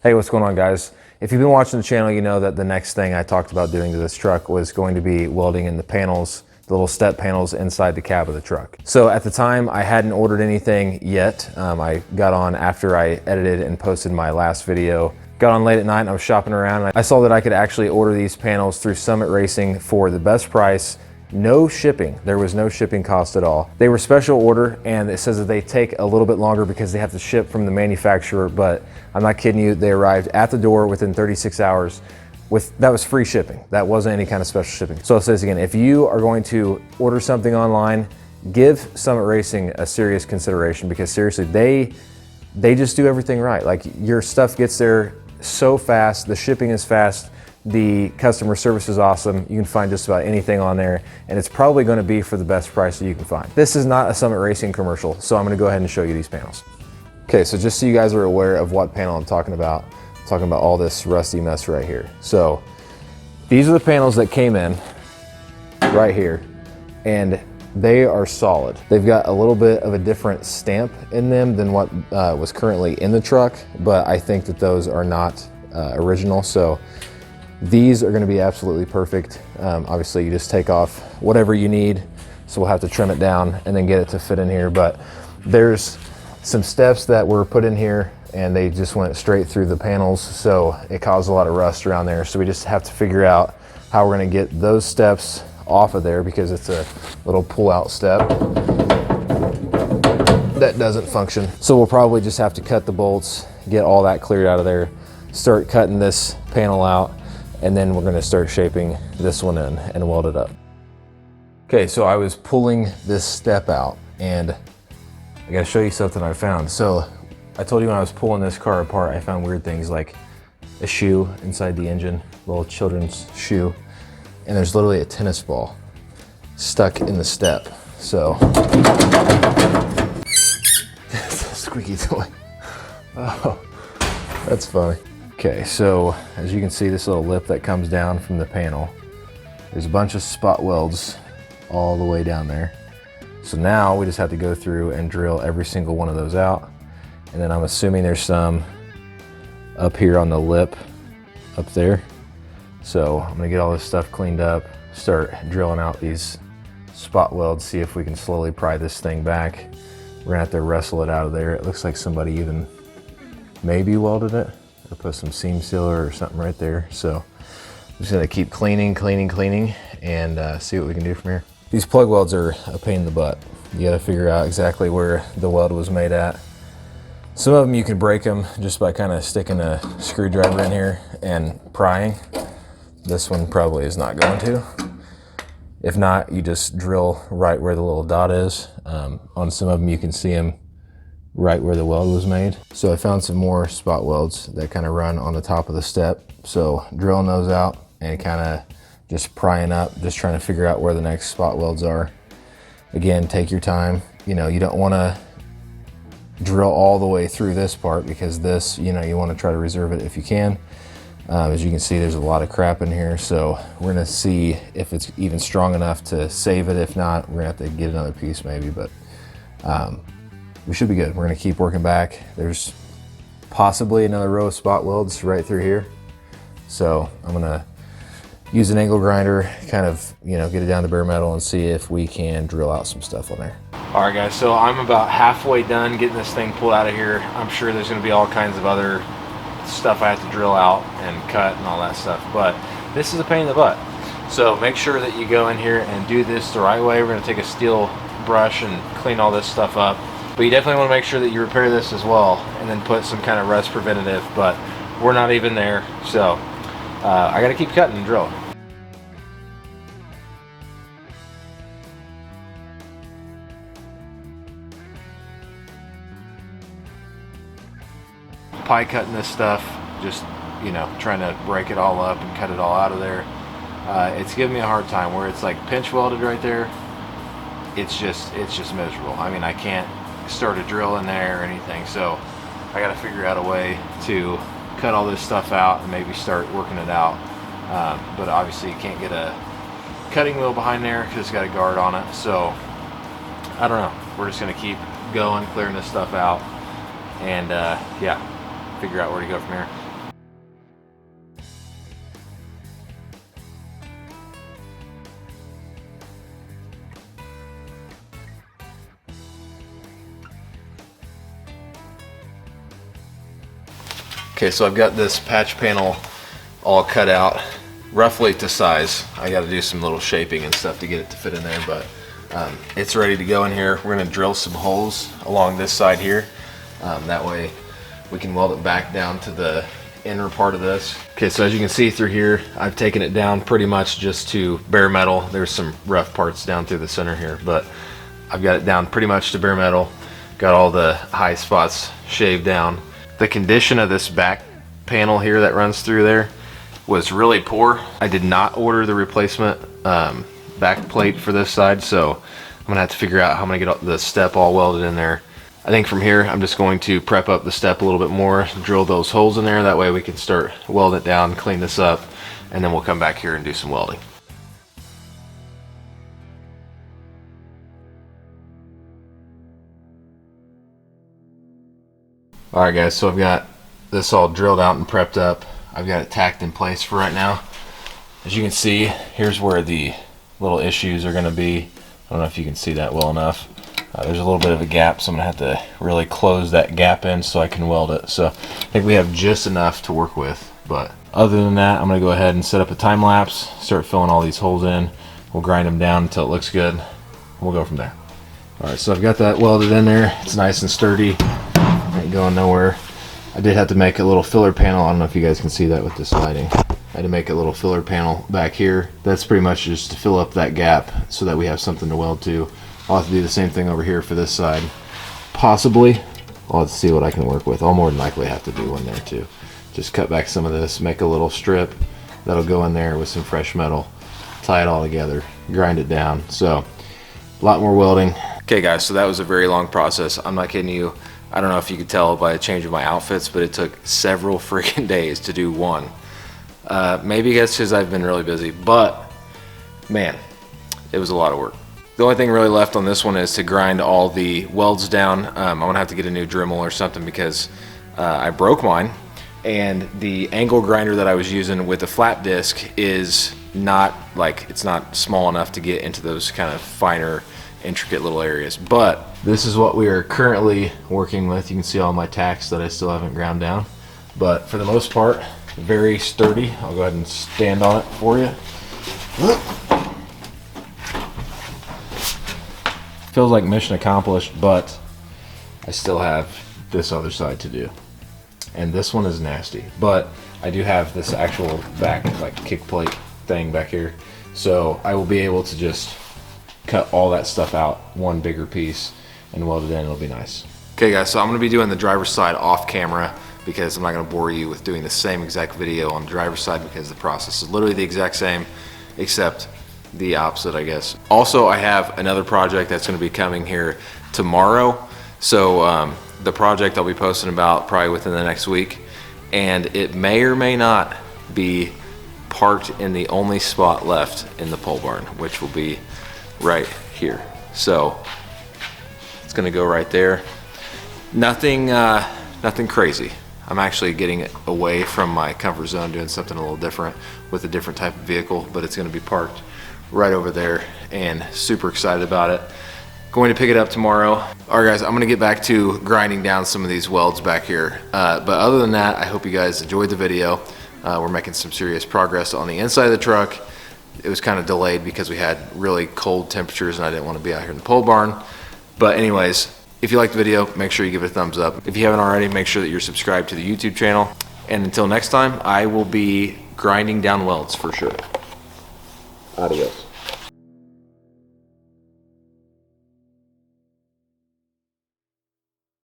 Hey, what's going on, guys? If you've been watching the channel, you know that the next thing I talked about doing to this truck was going to be welding in the panels, the little step panels inside the cab of the truck. So at the time, I hadn't ordered anything yet. I got on after I edited and posted my last video. Got on late at night and I was shopping around and I saw that I could actually order these panels through Summit Racing for the best price. No shipping. There was no shipping cost at all. They were special order, and it says that they take a little bit longer because they have to ship from the manufacturer, but I'm not kidding you, they arrived at the door within 36 hours. That was free shipping. That wasn't any kind of special shipping. So I'll say this again, if you are going to order something online, give Summit Racing a serious consideration, because seriously, they just do everything right. Like, your stuff gets there so fast, the shipping is fast, the customer service is awesome. You can find just about anything on there, and it's probably going to be for the best price that you can find. This is not a Summit Racing commercial, so I'm going to go ahead and show you these panels. Okay, so just so you guys are aware of what panel I'm talking about all this rusty mess right here. So these are the panels that came in right here, and they are solid. They've got a little bit of a different stamp in them than what was currently in the truck, but I think that those are not original. So these are going to be absolutely perfect. Obviously, you just take off whatever you need, so we'll have to trim it down and then get it to fit in here. But there's some steps that were put in here and they just went straight through the panels, so it caused a lot of rust around there. So we just have to figure out how we're going to get those steps off of there, because it's a little pull-out step that doesn't function. So we'll probably just have to cut the bolts, get all that cleared out of there, start cutting this panel out, and then we're going to start shaping this one in and weld it up. Okay, so I was pulling this step out and I got to show you something I found. So I told you when I was pulling this car apart, I found weird things like a shoe inside the engine, little children's shoe, and there's literally a tennis ball stuck in the step. So it's a squeaky toy. Oh, that's funny. Okay, so as you can see, this little lip that comes down from the panel, there's a bunch of spot welds all the way down there. So now we just have to go through and drill every single one of those out. And then I'm assuming there's some up here on the lip up there. So I'm gonna get all this stuff cleaned up, start drilling out these spot welds, see if we can slowly pry this thing back. We're gonna have to wrestle it out of there. It looks like somebody even maybe welded it, or put some seam sealer or something right there. So I'm just gonna keep cleaning, and see what we can do from here. These plug welds are a pain in the butt. You gotta figure out exactly where the weld was made at. Some of them you can break them just by kind of sticking a screwdriver in here and prying. This one probably is not going to. If not, you just drill right where the little dot is. On some of them you can see them right where the weld was made. So I found some more spot welds that kind of run on the top of the step. So drilling those out and kind of just prying up, just trying to figure out where the next spot welds are. Again, take your time. You know, you don't want to drill all the way through this part, because this, you know, you want to try to reserve it if you can. As you can see, there's a lot of crap in here, so we're gonna see if it's even strong enough to save it. If not, we're gonna have to get another piece maybe, but we should be good. We're gonna keep working back. There's possibly another row of spot welds right through here. So I'm gonna use an angle grinder, kind of, you know, get it down to bare metal and see if we can drill out some stuff on there. All right, guys, so I'm about halfway done getting this thing pulled out of here. I'm sure there's gonna be all kinds of other stuff I have to drill out and cut and all that stuff, but this is a pain in the butt. So make sure that you go in here and do this the right way. We're gonna take a steel brush and clean all this stuff up, but you definitely wanna make sure that you repair this as well, and then put some kind of rust preventative, but we're not even there. So I gotta keep cutting and drilling. Pie cutting this stuff, just, you know, trying to break it all up and cut it all out of there. It's giving me a hard time where it's like pinch welded right there. It's just miserable. I mean, I can't start a drill in there or anything, so I got to figure out a way to cut all this stuff out and maybe start working it out. But obviously you can't get a cutting wheel behind there because it's got a guard on it. So I don't know, we're just gonna keep going, clearing this stuff out, and yeah, figure out where to go from here. Okay, so I've got this patch panel all cut out roughly to size. I got to do some little shaping and stuff to get it to fit in there, but it's ready to go in here. We're going to drill some holes along this side here. That way we can weld it back down to the inner part of this. Okay, so as you can see through here, I've taken it down pretty much just to bare metal. There's some rough parts down through the center here, but I've got it down pretty much to bare metal. Got all the high spots shaved down. The condition of this back panel here that runs through there was really poor. I did not order the replacement back plate for this side, so I'm gonna have to figure out how I'm gonna get the step all welded in there. I think from here I'm just going to prep up the step a little bit more, drill those holes in there, that way we can start welding it down, clean this up, and then we'll come back here and do some welding. Alright guys, so I've got this all drilled out and prepped up. I've got it tacked in place for right now. As you can see, here's where the little issues are going to be. I don't know if you can see that well enough. There's a little bit of a gap, so I'm going to have to really close that gap in so I can weld it. So I think we have just enough to work with. But other than that, I'm going to go ahead and set up a time lapse, start filling all these holes in. We'll grind them down until it looks good. We'll go from there. Alright, so I've got that welded in there. It's nice and sturdy. Ain't going nowhere. I did have to make a little filler panel. I don't know if you guys can see that with this lighting. I had to make a little filler panel back here. That's pretty much just to fill up that gap so that we have something to weld to. I'll have to do the same thing over here for this side. Possibly. I'll have to see what I can work with. I'll more than likely have to do one there too. Just cut back some of this, make a little strip that'll go in there with some fresh metal, tie it all together, grind it down. So a lot more welding. Okay guys, so that was a very long process. I'm not kidding you. I don't know if you could tell by the change of my outfits, but it took several freaking days to do one. Maybe it's because I've been really busy, but man, it was a lot of work. The only thing really left on this one is to grind all the welds down. I'm gonna have to get a new Dremel or something because I broke mine, and the angle grinder that I was using with the flat disc is not like, it's not small enough to get into those kind of finer, intricate little areas. But this is what we are currently working with. You can see all my tacks that I still haven't ground down, but for the most part, very sturdy. I'll go ahead and stand on it for you. Feels like mission accomplished, but I still have this other side to do, and this one is nasty. But I do have this actual back like kick plate thing back here, so I will be able to just cut all that stuff out, one bigger piece, and weld it in. It'll be nice. Okay guys, so I'm gonna be doing the driver's side off camera because I'm not gonna bore you with doing the same exact video on the driver's side because the process is literally the exact same, except the opposite, I guess. Also, I have another project that's gonna be coming here tomorrow. So the project I'll be posting about probably within the next week, and it may or may not be parked in the only spot left in the pole barn, which will be right here. So it's gonna go right there. Nothing crazy. I'm actually getting away from my comfort zone, doing something a little different with a different type of vehicle, but it's gonna be parked right over there, and super excited about it. Going to pick it up tomorrow. All right guys, I'm gonna get back to grinding down some of these welds back here. But other than that, I hope you guys enjoyed the video. We're making some serious progress on the inside of the truck. It was kind of delayed because we had really cold temperatures and I didn't want to be out here in the pole barn. But anyways, if you liked the video, make sure you give it a thumbs up. If you haven't already, make sure that you're subscribed to the YouTube channel. And until next time, I will be grinding down welds for sure. Adios.